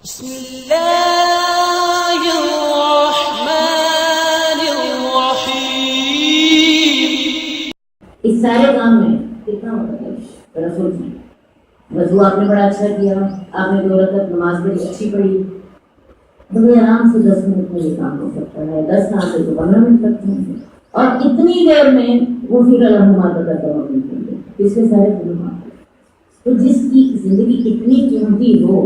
بسم اللہ الرحمن الرحیم۔ اس سارے کام میں کتنا مطلب رسول جی وضو آپ نے بڑا اچھا کیا، آپ نے 2 رکعت نماز بڑی اچھی پڑھی، بڑے آرام سے 10 منٹ میں یہ کام ہو سکتا ہے، 10 نہ سے تو 15 منٹ لگتے ہیں، اور اتنی دیر میں وہ پھر الحمد کرتا ہوں اس کے سارے علماء۔ تو جس کی زندگی اتنی قیمتی ہو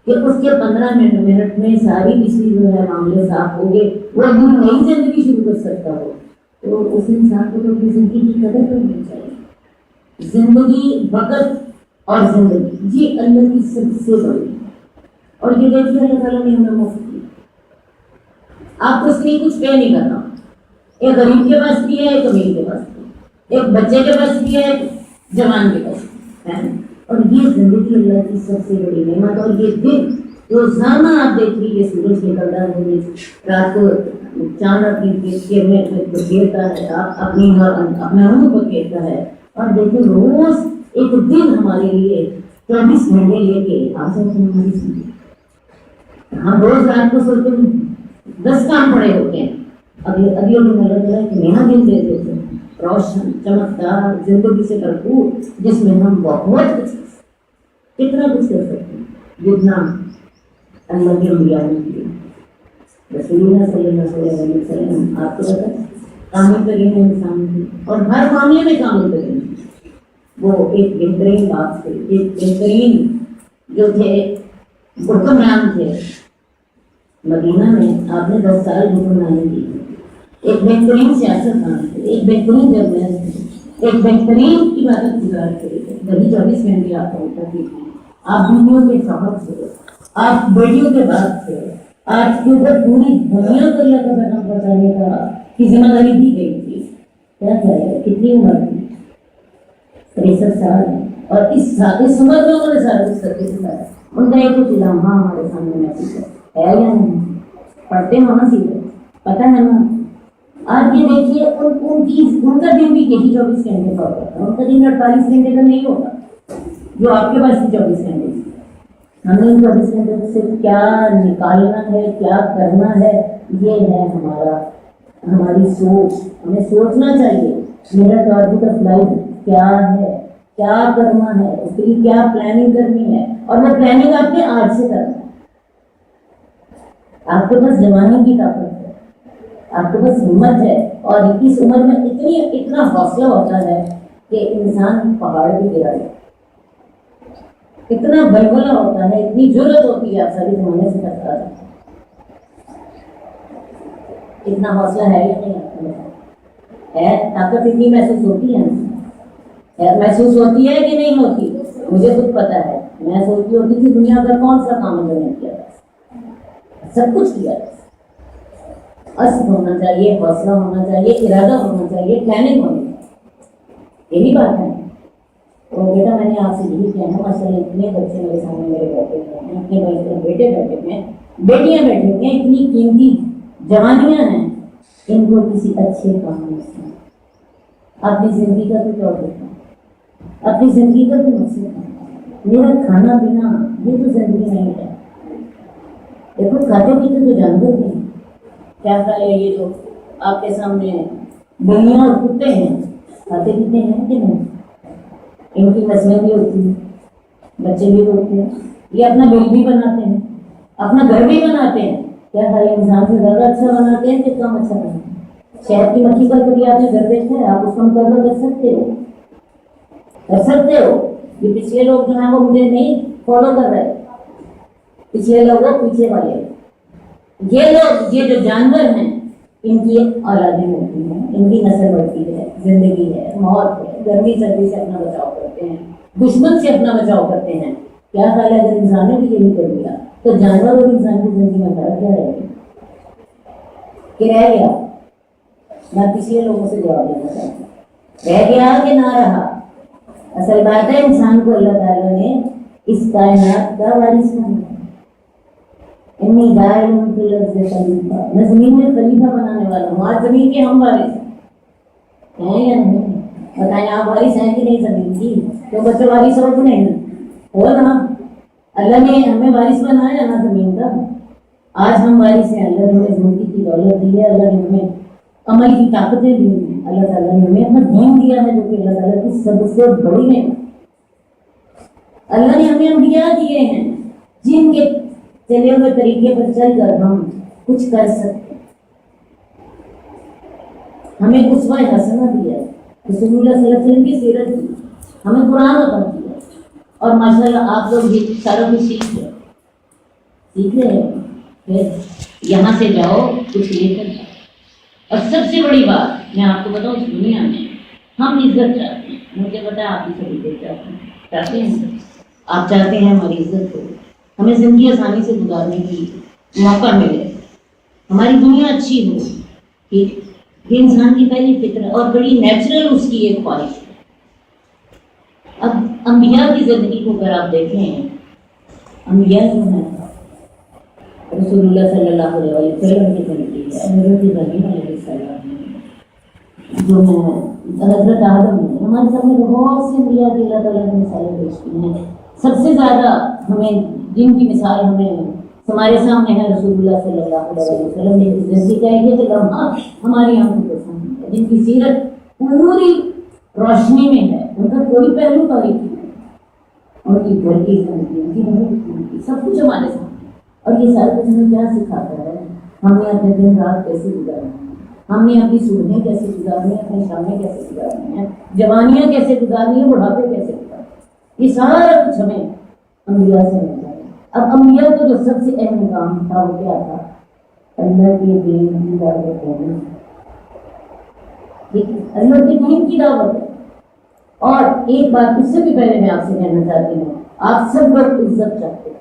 کہ اس کے 15 منٹ میں ساری پچھلی جو ہے معاملے صاف ہو گئے، وہ اپنی نئی زندگی شروع کر سکتا ہو، تو اس انسان کو تو اپنی زندگی کی قدر کرنی چاہیے۔ زندگی، وقت اور زندگی یہ اللہ کی سب سے بڑی ہے، اور یہ دیکھیے اللہ تعالیٰ نے ہمیں مفت کی، آپ کو اس کے لیے کچھ پے نہیں کرنا۔ ایک غریب کے پاس بھی ہے، ایک امیر کے پاس بھی ہے، ایک بچے کے پاس بھی ہے، ایک جوان کے پاس بھی ہے، اور یہ زندگی اللہ کی سب سے بڑی نعمت۔ اور یہ دن روزانہ آپ دیکھیے یہ سورج نکلتا ہے، رات کو چاند اپنی کرنیں گرتا ہے، اپنے منہ کو گرتا ہے، اور دیکھیں روز ایک دن ہمارے لیے 24 گھنٹے لے کے آ جاتے ہیں ہماری زندگی۔ ہم روز رات کو سوتے ہیں، 10 کام پڑے ہوتے ہیں، اگلے دن اللہ تعالیٰ ایک نیا دن دے دیتے ہیں، روشن چمکدار زندگی سے بھرپور، جس میں ہم بہت کچھ کتنا کچھ کر سکتے ہیں، جتنا اللہ کے انبیاء نے کیا۔ رسول اللہ صلی اللہ علیہ وسلم آپ کو پتہ ہے کامل ترین انسان تھے، اور ہر معاملے میں کامل ترین۔ وہ ایک بہترین بات تھے، ایک بہترین جو تھے حکمران تھے۔ مدینہ میں آپ نے 10 سال حکمرانی کی، ایک بہترین سیاستدان تھے، ایک بہترین جرنیل تھے، ایک بہترین عبادت گزار تھے، وہی 24 گھنٹے آپ کا ہوتا تھی۔ آپ بیویوں کے شوہر تھے، آپ بیٹیوں کے باپ تھے، آپ کے اوپر پوری دنیا کو اللہ کا پیغام پہنچانے کی ذمہ داری دی گئی تھی۔ کیا ہے، کتنی عمر تھی؟ 63 سال، اور اس عمر میں انہوں نے سارا کچھ کر کے دکھایا۔ ان کا ایک کچھ لمحہ ہمارے سامنے محسوس ہے یا نہیں؟ پڑھتے ہو نا، سیدھے پتہ ہے نا۔ آپ یہ دیکھیے ان کا دن بھی یہی 24 گھنٹے کا ہوتا ہے، ان کا دن 48 گھنٹے کا نہیں ہوتا جو آپ کے پاس 24 گھنٹے۔ ہمیں ان 24 گھنٹے سے کیا نکالنا ہے، کیا کرنا ہے، یہ ہے ہماری سوچ۔ ہمیں سوچنا چاہیے میرا ٹارگیٹ آف لائف کیا ہے، کیا کرنا ہے، اس کے لیے کیا پلاننگ کرنی ہے، اور وہ پلاننگ آپ نے آج سے کرنا ہے۔ آپ کے پاس جوانی کی طاقت ہے، آپ کے پاس ہمت ہے، اور اس عمر میں اتنا حوصلہ ہوتا ہے کہ انسان پہاڑ بھی گرا ہے، اتنا بلبلا ہوتا ہے، اتنی جرأت ہوتی ہے، آپ ساری زمانے سے کرتا ہے۔ اتنا حوصلہ ہے یا نہیں آپ کو؟ ہے، طاقت اتنی محسوس ہوتی ہے، محسوس ہوتی ہے کہ نہیں ہوتی؟ مجھے خود پتا ہے، میں سوچتی ہوتی تھی دنیا کا کون سا کام میں نے کیا، سب کچھ کیا۔ عزم ہونا چاہیے، حوصلہ ہونا چاہیے، ارادہ ہونا چاہیے، پلاننگ ہونی چاہیے، یہی بات ہے۔ اور بیٹا میں نے آپ سے یہی کہنا، ماشاء اللہ اتنے بچے میرے سامنے میرے بیٹھے ہوئے ہیں، اتنے بیٹے بیٹھے ہوئے ہیں، بیٹیاں بیٹھی ہوئی ہیں، اتنی قیمتی جوانیاں ہیں، ان کو کسی اچھے کام میں سے اپنی زندگی کا تو کیا دیکھنا، اپنی زندگی کا تو مقصد ہے۔ میرا کھانا پینا یہ تو زندگی نہیں ہے۔ دیکھو کھاتے پیتے تو جانور ہیں، کیا کھا لے، یہ جو آپ کے سامنے بلیاں اور کتے ہیں، کھاتے پیتے ہیں کہ نہیں؟ ان کی نسلیں بھی ہوتی ہیں، بچے بھی ہوتے ہیں، یہ اپنا بل بھی بناتے ہیں، اپنا گھر بھی بناتے ہیں۔ کیا خالی انسان سے زیادہ اچھا بناتے ہیں کہ کم اچھا بناتے ہیں؟ شہد کی مکھی کا کبھی آپ نے گھر دیکھا ہے؟ آپ اس کا مقابلہ کر سکتے ہو؟ یہ پچھلے لوگ جو ہیں وہ مجھے نہیں فالو کر رہے، پچھلے لوگ پیچھے والے، یہ لوگ، یہ جو جانور ہیں، ان کی اولادیں ہوتی ہیں، ان کی نسل بڑھتی ہے، زندگی ہے، موت ہے، گرمی سردی سے اپنا بچاؤ کرتے ہیں، دشمن سے اپنا بچاؤ کرتے ہیں۔ کیا خیال ہے اگر انسان نے بھی یہی کر دیا تو جانور اور انسان کی زندگی میں فرق کیا رہے گا کہ رہ گیا؟ میں پچھلے لوگوں سے جواب دینا چاہتا ہوں، رہ گیا کہ نہ رہا؟ اصل بات ہے انسان کو اللہ تعالیٰ نے اس کائنات کا وارث بنایا، میں زمین میں خلیفہ بنانے والا ہوں، آج زمین کے ہم وارث ہیں یا نہیں؟ بتائیں آپ وارث ہیں کہ نہیں زمین کی؟ تو بچے وارث ہو کہ نہیں؟ ہو نا؟ اللہ نے ہمیں وارث بنایا نا زمین کا. آج ہم وارث ہیں. اللہ نے ہمیں زندگی کی دولت دی ہے, اللہ نے ہمیں عمل کی طاقتیں دی ہیں, اللہ تعالیٰ نے ہمیں اپنا دین دیا ہے جو کہ اللہ تعالیٰ کی سب سے بڑی ہے. اللہ نے ہمیں انبیاء دیے ہیں جن کے چلے ہوئے طریقے پر چل کر ہم کچھ کر سکتے ہیں. ہمیں اسوہ حسنہ دیا ہے, رسول اللہ صلی اللہ علیہ وسلم کی سیرت دی, ہمیں قرآن عطا کیا, اور ماشاءاللہ آپ لوگ بھی سارا کچھ سیکھ رہے ہیں. پھر یہاں سے جاؤ کچھ لے کر جاؤ. اور سب سے بڑی بات میں آپ کو بتاؤں, اس دنیا میں ہم عزت چاہتے ہیں. مجھے پتا ہے آپ بھی سب عزت چاہتے ہیں. آپ چاہتے ہیں ہماری عزت ہو, ہمیں زندگی آسانی سے گزارنے کی موقع ملے, ہماری دنیا اچھی ہو. یہ انسان کی پہلی فطرت اور بڑی نیچرل اس کی ایک خواہش ہے. اب انبیاء کی زندگی کو اگر آپ دیکھیں, انبیاء جو ہیں رسول اللہ صلی اللہ علیہ وسلم کی زندگی ہے. حضرت ابراہیم علیہ السلام جو ہے, حضرت آدم ہے, ہمارے سامنے بہت سے انبیاء کی اللہ تعالیٰ نے مثالیں پیش کی ہیں. سب سے زیادہ ہمیں جن کی مثال ہمارے سامنے ہے رسول اللہ صلی اللہ علیہ وسلم نے زندگی کا یہ لمحہ ہماری آنکھوں کے سامنے ہے, جن کی سیرت پوری روشنی میں ہے. ان کا کوئی پہلو تاریخی نہیں, ان کی گھر کی زندگی, ان کی محنت کی سب کچھ ہمارے سامنے. اور یہ سارا کچھ ہمیں کیا سکھاتا ہے؟ ہم نے اپنے دن رات کیسے گزارنے ہیں, ہم نے اپنی صبحیں کیسے گزارنی ہیں, اپنی شامیں کیسے گزارنی ہیں, جوانیاں کیسے گزارنی ہیں, بڑھاپے کیسے گزارنے ہیں. یہ سارا کچھ ہمیں انبیاء سے ملتا ہے. اب انبیاء کو جو سب سے اہم کام تھا وہ کیا تھا؟ اللہ کے دین کی دعوت دینا. اللہ کے دین کی دعوت ہے. اور ایک بات اس سے بھی پہلے میں آپ سے کہنا چاہتی ہوں, آپ سب لوگ عزت چاہتے ہیں,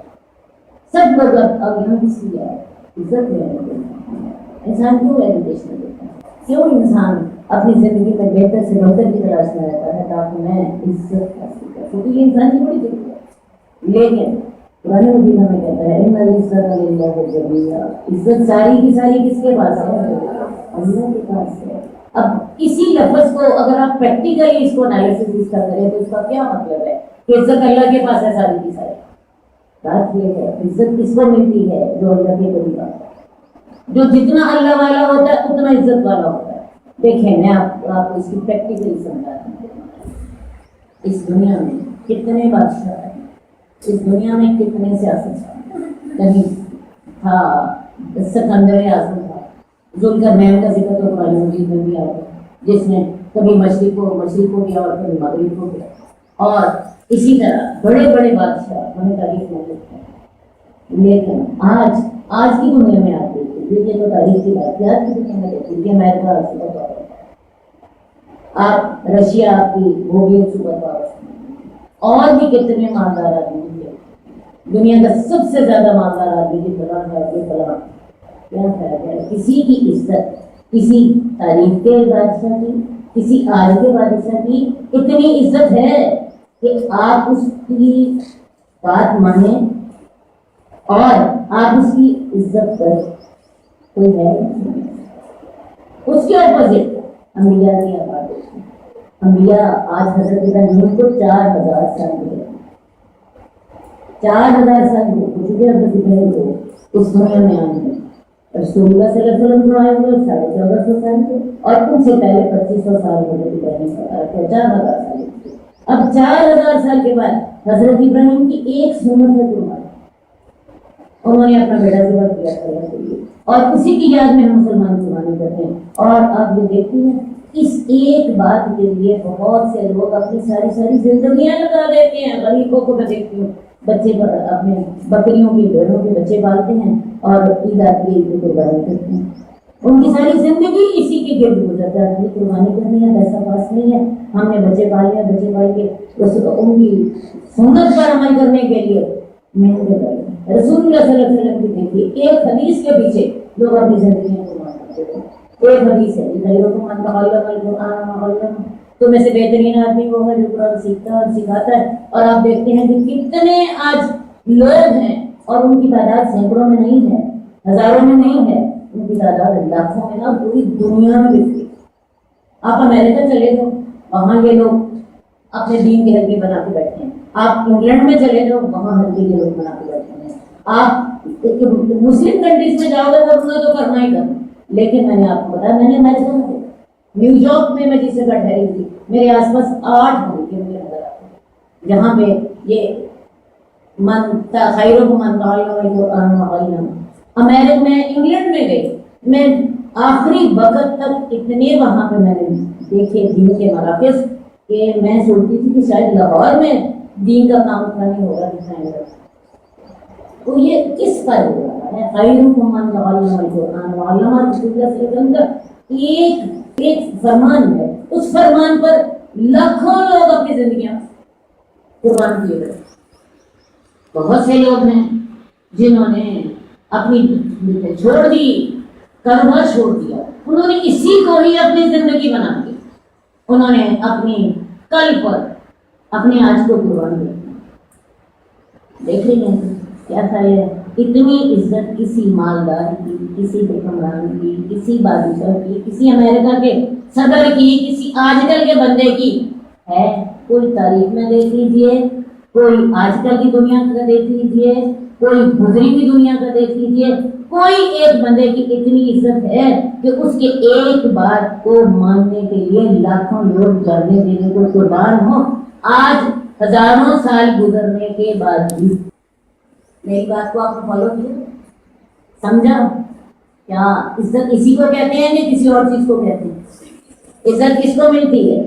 سب لوگ. اب یہاں کس کی ہے عزت لینا؟ انسان کیوں ایجوکیشن دیتا ہے؟ کیوں انسان اپنی زندگی میں بہتر سے بہتر کی تلاش میں رہتا ہے تاکہ میں عزت حاصل کر سکوں؟ یہ انسان کی بڑی ضرورت ہے. لیکن قرآن مجید ہمیں کہتا ہے ان العزت للہ جميعا, عزت ساری کی ساری کس کے پاس ہے؟ اللہ کے پاس ہے. اب اسی لفظ کو اگر آپ پریکٹیکلی اس کو انالیسس اس کا کریں تو اس کا کیا مطلب ہے کہ عزت اللہ کے پاس ہے ساری کی ساری؟ بات یہ ہے عزت کس کو ملتی ہے؟ جو اللہ کے قریب آتا ہے. جو جتنا اللہ والا ہوتا ہے اتنا عزت والا ہوتا ہے. دیکھیں میں آپ کو اس کی پریکٹیکلی سمجھاتا ہوں. اس دنیا میں کتنے بادشاہ ہیں, اس دنیا میں کتنے سیاست کہیں تھا, سکندر اعظم تھا, ذوالقرنین کا ذکر تو قرآن مجید میں بھی آتا ہے, جس نے کبھی مشرق کو کیا اور کبھی مغرب کو کیا. اور اسی طرح بڑے بڑے بادشاہ ہمیں تاریخ میں لکھتے ہیں. لیکن آج کی دنیا میں آپ دیکھیے, یہ تو تاریخ کی بات ہے, آج کی دنیا میں دیکھیے کہ امریکہ سپر پاور ہے, آپ رشیا آپ کی وہ بھی سپر پاور, اور بھی کتنے مالدار آدمی ہیں. دنیا کا سب سے زیادہ مالدار آدمی کی فلاں ہے. کیا خیال ہے کسی کی عزت کسی تاریخ کے بادشاہ کی, کسی آج کے بادشاہ کی اتنی عزت ہے کہ آپ اس کی بات مانیں اور آپ اس کی عزت کریں؟ کوئی ہے اس کے اپوزٹ انبیاء کی آباد ہوتی ہے. انبیاء آج حضرت ابراہیم کو 4000 سال ہوئے, 4000 سال ہو چکے حضرت ابراہیم کو اس دنیا میں آنے میں. رسول اللہ صلی اللہ علیہ وسلم کو آئے ہوئے 1450 سال کے, اور ان سے پہلے 2500 سال حضرت ابراہیم کا 4000 سال. اب 4000 سال کے بعد حضرت ابراہیم کی ایک سنت ہے قربانی, انہوں نے اپنا بیٹا ذبح کیا کرنے کے لیے, اور اسی کی یاد میں ہم مسلمان قربانی کرتے ہیں. اور آپ یہ دیکھتے ہیں اس ایک بات کے لیے بہت سے لوگ اپنی ساری زندگیاں لگا دیتے ہیں. غریبوں کو میں دیکھتی ہوں بچے اپنے بکریوں کی بھیڑوں کے بچے پالتے ہیں اور عید آتی ہے عید کی قربانی کرتے ہیں. ان کی ساری زندگی اسی کے گرد گزر جاتی ہے. قربانی کرنی ہے, پیسہ پاس نہیں ہے, ہم نے بچے پال لیا, بچے پال کے ان کی سنت پر عمل کرنے کے لیے محنت کریں. رسول اللہ صلی اللہ علیہ وسلم کی دیکھیے ایک حدیث کے پیچھے لوگ اپنی زندگیاں قربان کرتے ہیں. ایک حدیث ہے تو میں سے بہترین آدمی وہ ہے جو قرآن سیکھتا ہے اور سکھاتا ہے. اور آپ دیکھتے ہیں کہ کتنے آج لوگ ہیں اور ان کی تعداد سینکڑوں میں نہیں ہے, ہزاروں میں نہیں ہے, ان کی تعداد لاکھوں میں نہ پوری دنیا میں بکتی. آپ امریکہ چلے جاؤ, وہاں یہ لوگ اپنے دین کے حلقے بنا کے بیٹھے ہیں. آپ انگلینڈ میں چلے جاؤ وہاں ہلدی کے لوگ بنا کے بیٹھے ہیں. آپ مسلم کنٹریز میں جاؤ گے وہ تو کرنا ہی کرنا. لیکن میں نے آپ کو بتایا میں نے امریکہ میں نیو یارک میں میں جس جگہ ٹھہری تھی میرے آس پاس 8 ملکیں مجھے نظر آتے جہاں پہ یہ خیروں کو امریکہ میں انگلینڈ میں گئی. میں آخری وقت تک اتنے وہاں پہ میں نے دیکھے دین کے مراکز کہ میں سوچتی تھی کہ شاید لاہور میں دین کا کام اتنا نہیں ہوگا جتنا ہے. تو یہ کس پر ہو رہا ہے؟ خیرکم من تعلم القرآن وعلمہ. رسول اللہ صلی اللہ علیہ وسلم کا ایک فرمان ہے، اس فرمان پر لاکھوں لوگ اپنی زندگیاں قربان کیے گئے. بہت سے لوگ ہیں جنہوں نے اپنی چھوڑ دی، کاروبار چھوڑ دیا، انہوں نے اسی کو ہی اپنی زندگی بنا دی. انہوں نے اپنی کل پر اپنے آج کو قربان کیا. دیکھ رہے ہیں کیا تھا یہ؟ اتنی عزت کسی مالدار کی، کسی حکمران کی، کسی بادشاہ کی، کسی امریکہ کے صدر کی، کسی آج کل کے بندے کی ہے؟ کوئی تاریخ میں دیکھ لیجیے، کوئی آج کل کی دنیا کا دیکھ لیجیے، کوئی گزری ہوئی دنیا کا دیکھ لیجیے. کوئی ایک بندے کی اتنی عزت ہے کہ اس کے ایک بات کو ماننے کے لیے لاکھوں لوگ جاننے دینے کو قربان ہو. آج ہزاروں سال گزرنے کے بعد بھی میری بات کو آپ نے فالو کیا، سمجھا؟ کیا عزت اسی کو کہتے ہیں یا کسی اور چیز کو کہتے ہیں؟ عزت کس کو ملتی ہے؟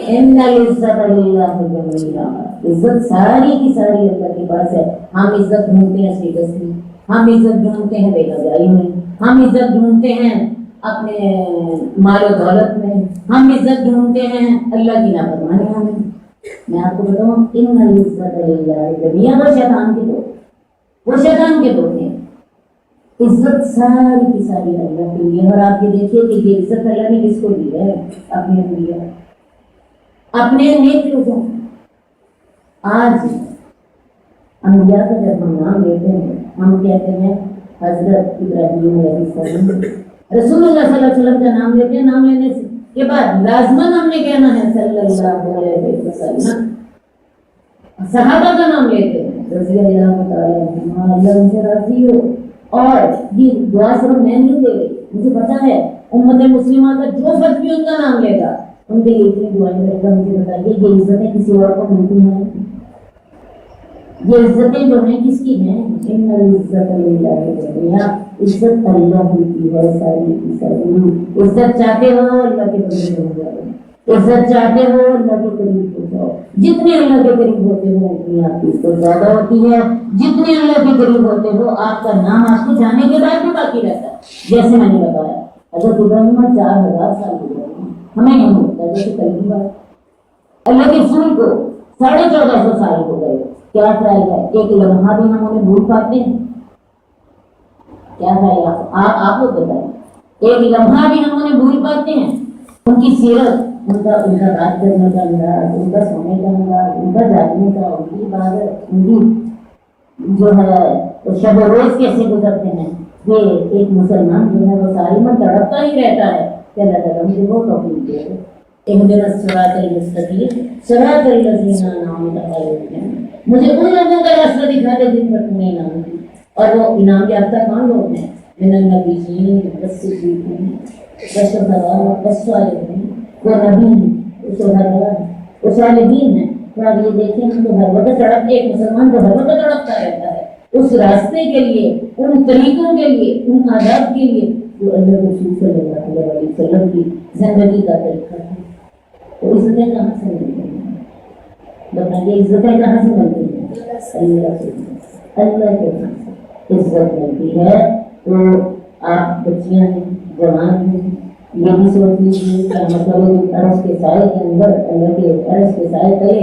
ان العزت للہ جميعا. عزت ساری کی ساری اللہ کے پاس ہے. ہم عزت ڈھونڈتے ہیں اسٹیٹس میں، ہم عزت ڈھونڈتے ہیں بے روزگاری میں، ہم عزت ڈھونڈتے ہیں اپنے مال و دولت میں، ہم عزت ڈھونڈتے ہیں اللہ کی نافرمانیوں میں. میں آپ کو بتاؤں ان العزت للہ جميعا. وہ شیطان کے دو ہیں. عزت ساری کی ساری اللہ کے لیے. اور آپ یہ دیکھیے کہ یہ عزت اللہ نے کس کو دی ہے؟ اپنے انبیاء، اپنے نیک لوگوں. آج انبیاء کا جب ہم نام لیتے ہیں ہم کہتے ہیں حضرت ابراہیم علیہ السلام. رسول اللہ صلی اللہ علیہ وسلم کا نام لیتے ہیں. نام لینے کے بعد لازماً ہم نے کہنا ہے صلی اللہ علیہ وسلم. صحابہ کا نام لیتے ہیں رضی اللہ تعالیٰ عنہم، اللہ ان سے راضی ہو. اور یہ دعا صرف میں نہیں دے رہی، مجھے پتا ہے امت مسلمہ کا جو فرد بھی ان کا نام لے گا ان کے لیے اتنی دعائیں کرے گا. مجھے بتائیے یہ عزتیں کسی اور کو ملتی ہیں؟ یہ عزتیں جو ہیں کس کی ہیں؟ ان العزت للہ جميعا. عزت اللہ کی ہے ساری کی ساری. عزت چاہتے ہو اللہ کے بندے ہو جاؤ، عزت چاہتے ہو اللہ کے قریب ہو جاؤ. جتنے اللہ کے قریب ہوتے ہو اتنی آپ کی عزت زیادہ ہوتی ہے. جتنے اللہ کے قریب ہوتے ہو آپ کا نام آپ کو جانے کے بعد بھی باقی رہتا ہے. جیسے میں نے بتایا حضرت ابراہیم 4000 سال گزرے ہیں، ہمیں نہیں ہوتا جیسے کل کی بات. اللہ کے رسول کو 1450 سال ہو گئے. کیا خیال ہے ایک لمحہ بھی ہم انہیں بھول پاتے ہیں؟ کیا خیال ہے آپ لوگ بتائیں؟ ایک لمحہ بھی ہم انہیں بھول پاتے ہیں؟ ان کی سیرت، ان کا بات کرنے کا انداز، ان کا سونے کا انداز، ان کا جاگنے کا، ان کی عبادت، ان کی جو ہے شب و روز کیسے گزرتے ہیں. یہ ایک مسلمان جو ہے وہ ساری میں تڑپتا ہی رہتا ہے کہ اللہ تعالیٰ مجھے وہ توفیق دے. اهدنا الصراط المستقیم صراط الذین انعمت علیہم. مجھے ان لوگوں کا راستہ دکھا دے جن پر تم نے انعام دی. اور وہ انعام یافتہ کون لوگ ہیں؟ من النبیین والصدیقین والشہداء والصالحین. وہ نبی ہیں، شہداء، وہ صالحین ہیں. تو آپ یہ دیکھیں ہم تو ہر وقت تڑپ، ایک مسلمان تو ہر وقت تڑپتا رہتا ہے اس راستے کے لیے، ان طریقوں کے لیے، ان آداب کے لیے جو اللہ رسول صلی اللہ علیہ وسلم کی زندگی کا طریقہ ہے. تو عزتیں کہاں سے ملتی ہیں؟ بتائیے عزتیں کہاں سے ملتی ہیں؟ اللہ سے، اللہ کے عزت ملتی ہے. تو آپ بچیاں ہیں، جوان ہیں، یہ بھی سوچ لیجیے کہ مطلب عرش کے سائے کے اندر، اللہ کے عرش کے سائے تلے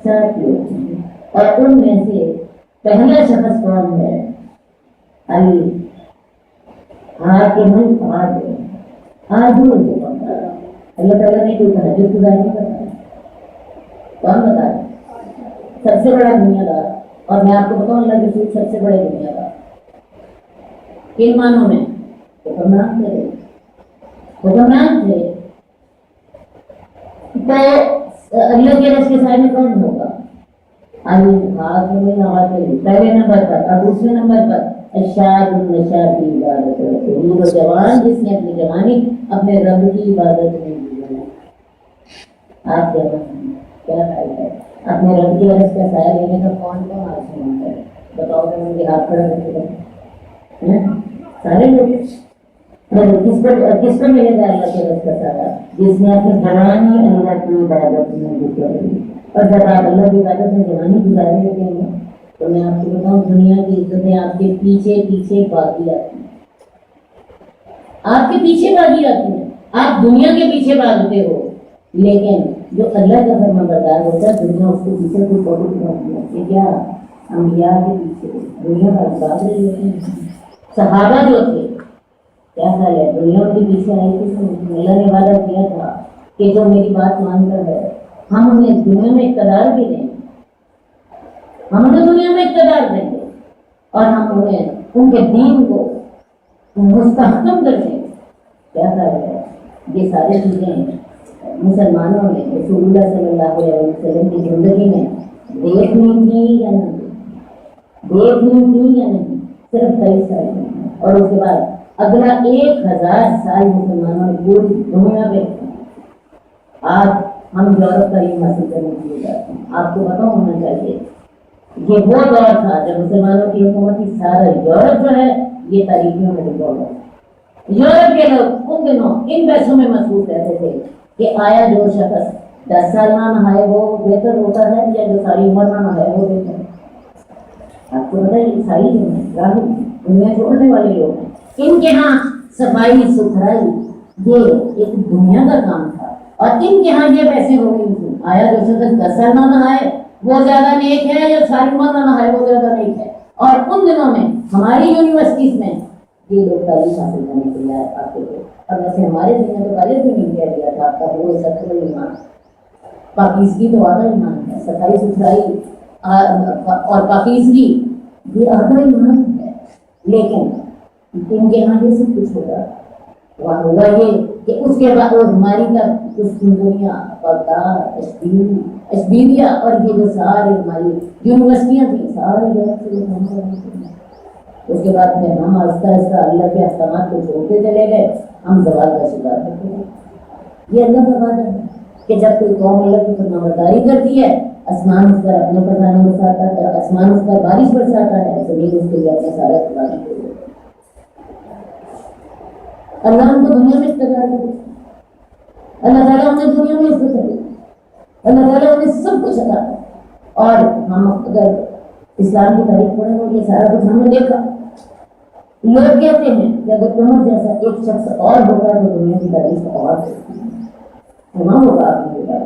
7 لوگ ہیں. اور ان میں سے پہلا شخص کون ہے؟ علی. حاکم العادل. عادل اللہ تعالیٰ نے کوئی تہجد گزار نہیں بتایا. کون بتایا؟ سب سے بڑا دنیا دار. اور میں آپ کو بتاؤں اللہ کے رسول سب سے بڑے دنیا دار کن معنوں میں؟ حکمران تھے، حکمران تھے. تو اللہ کے رس کے سائے میں کون ہوگا؟ آئیے ہاتھ میں نواتے پہلے نمبر پر اور دوسرے نمبر پر اشاد النشا کی عبادت رکھے، یہ وہ جوان جس نے اپنی جوانی اپنے رب کی عبادت میں دی ہے۔ آپ کیا خیال ہے اپنے رب کی عرض کا سایہ لینے کا کون کون آپ سے مانگتا ہے؟ بتاؤ کہ مجھے ہاتھ کھڑا کرتے سارے لوگ کس پر ملے گا اللہ کے رب کا سایہ؟ جس نے اپنی جوانی اللہ کی عبادت میں گزاری، اور جب آپ اللہ کی عبادت میں جوانی گزارے ہوتے ہیں تو میں آپ کو بتاؤں دنیا کی عزتیں آپ کے پیچھے پیچھے بھاگی آتی ہیں، آپ کے پیچھے بھاگی آتی ہیں، آپ دنیا کے پیچھے بھاگتے ہو، لیکن جو اللہ کا فرمان بردار ہوتا ہے دنیا اس کے پیچھے کوئی بہت بھاگتی ہے کہ کیا انبیاء کے پیچھے دنیا کا بھاگ رہے ہوتے ہیں۔ صحابہ جو تھے کیا خیال ہے دنیا کے پیچھے آئی تھی، اللہ نے وعدہ کیا تھا کہ جو میری بات مان کر ہے ہم انہیں دنیا میں اقتدار بھی دیں گے، ہم انہیں دنیا میں اقتدار دیں گے اور ہم انہیں ان کے دین کو مستحکم کر دیں گے۔ کیا خیال ہے یہ ساری چیزیں مسلمانوں نے رسول اللہ صلی اللہ علیہ وسلم کی زندگی میں دیکھنی تھی یا نہیں، دیکھنی تھی یا نہیں، صرف 23 سال میں، اور اس کے بعد اگلا 1000 سال مسلمانوں نے پوری دنیا میں آج ہم یورپ کا علم حاصل کرنے کے لیے جاتے ہیں۔ آپ کو پتہ ہونا چاہیے یہ وہ دور تھا جب مسلمانوں کی حکومت کی سارا یورپ جو ہے یہ تاریخیوں میں ڈوبا ہوا ہے۔ یورپ کے لوگ ان دنوں ان پیسوں میں محسوس رہتے تھے کہ آیا جو شخص 10 سال نہ نہائے وہ بہتر ہوتا ہے یا جو ساری عمر نہ نہائے وہ بہتر ہے۔ آپ کو پتہ ہے عیسائی جو ہیں راہب دنیا چھوڑنے والے لوگ ہیں، ان کے ہاں صفائی ستھرائی یہ ایک دنیا کا کام تھا، اور ان کے ہاں یہ پیسے ہو گئی تھی آیا جو شخص 10 سال نہ نہائے وہ زیادہ نیک ہے یا ساری عمر نہ نہائے وہ زیادہ نیک ہے۔ اور ان دنوں میں ہماری یونیورسٹیز میں یہ لوگ تعلیم حاصل کرنے کے لیے آتے تھے، اور ویسے ہمارے دن میں تو پہلے بھی نہیں کہہ دیا تھا آپ کا وہ سب سے ایمان پاکیزگی تو آدھا ایمان ہے، صفائی ستھرائی اور پاکیزگی یہ آدھا ایمان ہے، لیکن ان کے یہاں یہ سب کچھ ہوگا وہاں ہوگا یہ کہ اس کے بعد وہ ہماری طرف اس دنیا بغداد اشبیلیا اور یہ جو سارے ہماری یونیورسٹیاں تھیں سارے اس کے بعد پھر ہم آہستہ آہستہ اللہ کے احکامات کو چھوڑتے چلے گئے، ہم زوال کا شکار ہوتے گئے۔ یہ اللہ کا وعدہ ہے کہ جب کوئی قوم اللہ کی فرمانبرداری کرتی ہے آسمان اس پر اپنے خزانے برساتا ہے، آسمان اس پر بارش برساتا ہے، زمین اس کے لیے اپنے سارے خزانے کو دیتا ہے۔ اللہ ہم کو دنیا میں اقتدار دے، اللہ تعالیٰ ہم نے دنیا میں عزت دے، اللہ تعالیٰ ہمیں سب کچھ عطا ہے، اور ہم اگر اسلام کی تاریخ پڑھیں تو یہ سارا کچھ ہم نے دیکھا۔ لوگ کہتے ہیں کہ اگر عمر جیسا ایک شخص اور ہوگا تو دنیا کی تاریخ اور وہاں ہوگا آپ نے دیکھا،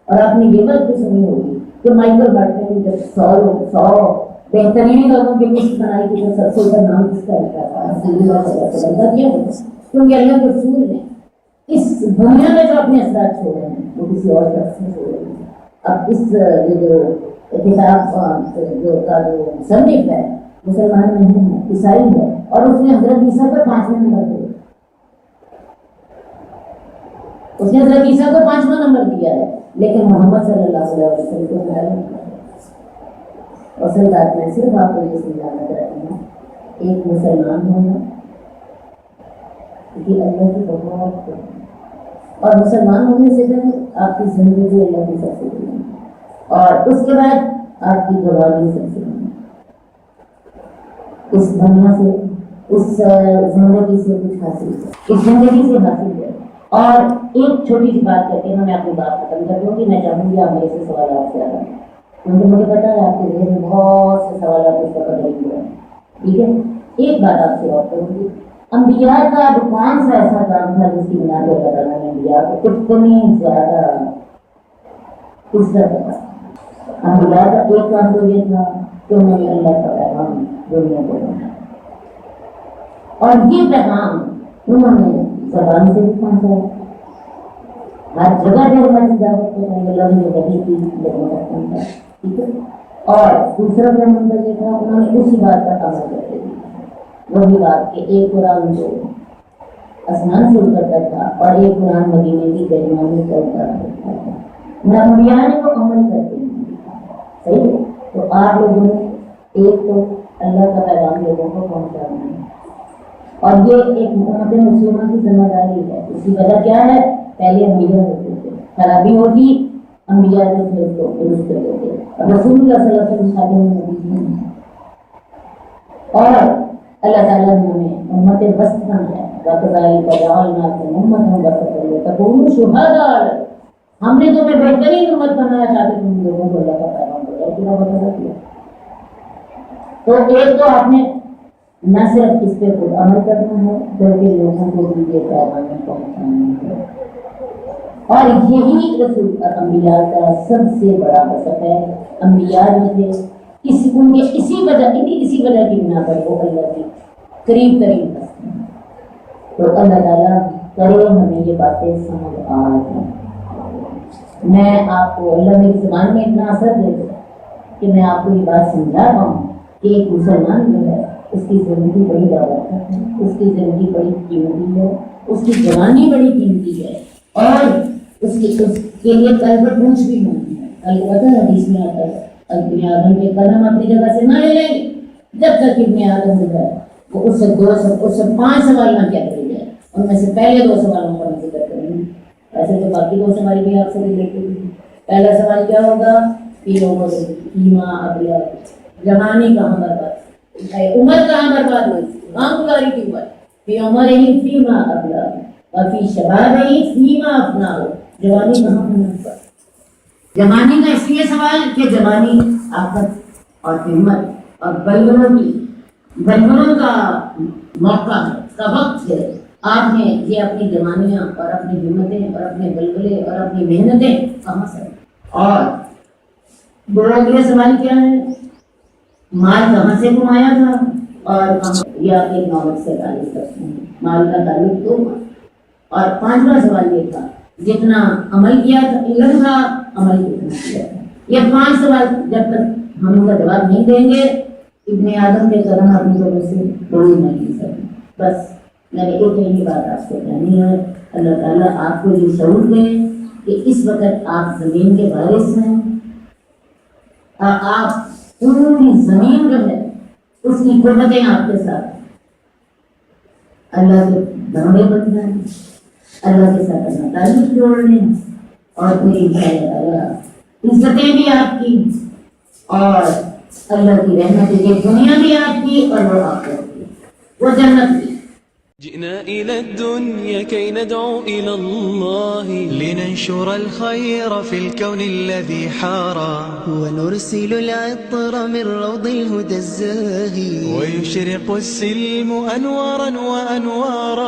اور آپ نے یہ بات بھی سنی ہوگی کہ مائیکل بارٹن نے جب 100 بہترین لوگوں کی لسٹ بنائی تھی تو سب سے اوپر نام کس کا لکھا تھا؟ رسول اللہ صلی اللہ علیہ وسلم کیا ہوگا، کیونکہ اللہ کے رسول نے اس دنیا میں جو اپنے اثرات چھوڑے ہیں وہ کسی اور شخص نے چھوڑے ہیں۔ اب اس جو کتاب جو مصنف ہے مسلمان نہیں ہے، عیسائی ہے، اور اس نے حضرت عیسیٰ کو 5واں نمبر دیا، اس نے حضرت عیسیٰ کو 5واں نمبر دیا ہے، لیکن محمد صلی اللہ علیہ وسلم کو خیال نہیں کیا۔ اصل بات میں صرف آپ کو یہ سمجھانا چاہتی ہوں ایک مسلمان ہونا کہ اللہ کی بہت اور مسلمان ہونے سے پہلے آپ کی زندگی اللہ کی سب سے بڑی اور اس کے بعد آپ کی جوانی سب سے بڑی، اس دنیا سے اس زندگی سے کچھ حاصل ہے، اس زندگی سے حاصل ہے۔ اور ایک چھوٹی سی بات کر کے میں اپنی بات ختم کر دوں گی، میں چاہوں گی آپ میرے سے سوالات سے آئیں کیونکہ مجھے پتا ہے آپ کے ذہن میں بہت سے سوالات اس وقت لگے ہوئے ہیں، ٹھیک ہے؟ ایک بات آپ سے بات کروں گی، انبیاء کا اب کون سا ایسا کام تھا جس کی بنا پر اللہ تعالیٰ نے انبیاء کو اتنی زیادہ عزت دیا؟ انبیاء کا ایک کام تو یہ تھا کہ انہوں نے اللہ کا پیغام دنیا کو پہنچایا، اور یہ پیغام انہوں نے زبان سے بھی پہنچایا، ہر جگہ جو ہماری دعوت کو اللہ نے وحی کی لوگوں تک پہنچا، ٹھیک ہے؟ اور دوسرا پیغام یہ تھا انہوں نے اسی بات پر عمل کرتے تھے، وہی بات کہ ایک قرآن جو آسمان سے اترتا تھا اور ایک قرآن مدینے کی گلیوں میں چلتا تھا، نہ انبیاء نے وہ عمل کرتے ہیں، صحیح ہے؟ تو آپ لوگوں نے ایک تو اللہ کا پیغام لوگوں کو پہنچانا ہے، اور یہ ایک امت مسلمہ کی ذمہ داری ہے۔ اس کی وجہ کیا ہے؟ پہلے انبیاء ہوتے تھے، خرابی ہوتی انبیاء جو تھے اس کو درست کرتے تھے، اور رسول اللہ صلی اللہ علیہ وسلم خاتم النبیین ہیں، اور اللہ تعالیٰ نے ہمیں امت وسط بنایا ہے۔ وَكَذَلِكَ جَعَلْنَاكُمْ أُمَّةً وَسَطًا لِتَكُونُوا شُهَدَاءَ، ہم نے تمہیں بہترین امت بنایا تاکہ تم لوگوں کو اللہ کا پیغام دو۔ پورا بتا دیا۔ تو ایک تو آپ نے نہ صرف اس پہ خود عمل کرنا ہے بلکہ لوگوں کو بھی یہ پیغام پہنچانا ہے، اور یہی رسول اور انبیاء کا سب سے بڑا مقصد ہے۔ انبیاء جو تھے ان کے اسی وجہ کی بنا پر وہ اللہ کے قریب ترین ہستے ہیں۔ تو اللہ تعالیٰ کرے ہمیں یہ باتیں سمجھ آ رہی ہیں۔ میں آپ کو اللہ میری زبان میں اتنا اثر دے دے کہ میں آپ کو یہ بات سمجھا پاؤں کہ ایک مسلمان جو ہے اس کی زندگی بڑی دعوت ہے، اس کی زندگی بڑی قیمتی ہے، اس کی جوانی بڑی قیمتی ہے، اور اس کے لیے قلب پوچھ بھی ہونا ہے۔ البتہ حدیث میں آتا ہے ابن آدم کے قدم اپنی جگہ سے نہ ہلیں گے جب تک ابن آدم ہو جائے، وہ اس سے 5 سوال نہ کیا کرے جائے، ان میں سے پہلے 2 سوالوں کا ذکر کریں گے۔ ایسے تو باقی 2 سوال بھی آپ سے ریلیٹڈ ہیں۔ پہلا سوال کیا ہوگا؟ فیما ابلا، جوانی کہاں برباد، عمر کہاں برباد ہوئی، کہاں گزاری کی عمر، فی عمرہ فیما ابلا وفی شبابہ فیما افناہ، جوانی کہاں ہوئی۔ جوانی کا اس لیے سوال کہ جوانی آفت اور ہمت اور بلبلوں کا موقع ہے، کا وقت ہے۔ آپ نے یہ اپنی جوانیاں اور اپنی ہمتیں اور اپنے بلبلے اور اپنی محنتیں کہاں سے، اور اگلا سوال کیا ہے؟ مال کہاں سے کمایا تھا اور یہ آپ ایک نعمت سے تعلق رکھتے ہیں، مال کا تعلق تو۔ اور 5واں سوال یہ تھا جتنا عمل کیا تھا، علم کا عمل کتنا کیا تھا۔ یہ 5 سوال جب تک ہم ان کا جواب نہیں دیں گے ابن آدم کے قدم اپنی وجہ سے کوئی نہیں سکتے۔ بس میں نے ایک ہی بات آپ سے کہنی ہے، اللہ تعالیٰ آپ کو یہ شعور دے کہ اس وقت آپ زمین کے وارث ہیں، اور آپ پوری زمین جو ہے اس کی قوتیں آپ کے ساتھ، اللہ کے بندے بن جائیں، اللہ کے ساتھ اپنا تعلق جوڑنے، اور پھر انشاءاللہ تعالیٰ عزتیں بھی آپ کی، اور اللہ کی رحمت یہ دنیا بھی آپ کی اور وہ آخرت کی، وہ جنت کی۔ جئنا إلى الدنيا كي ندعو إلى الله لننشر الخير في الكون الذي حارى ونرسل العطر من روض الهدى الزاهي ويشرق السلم أنوارا وأنوارا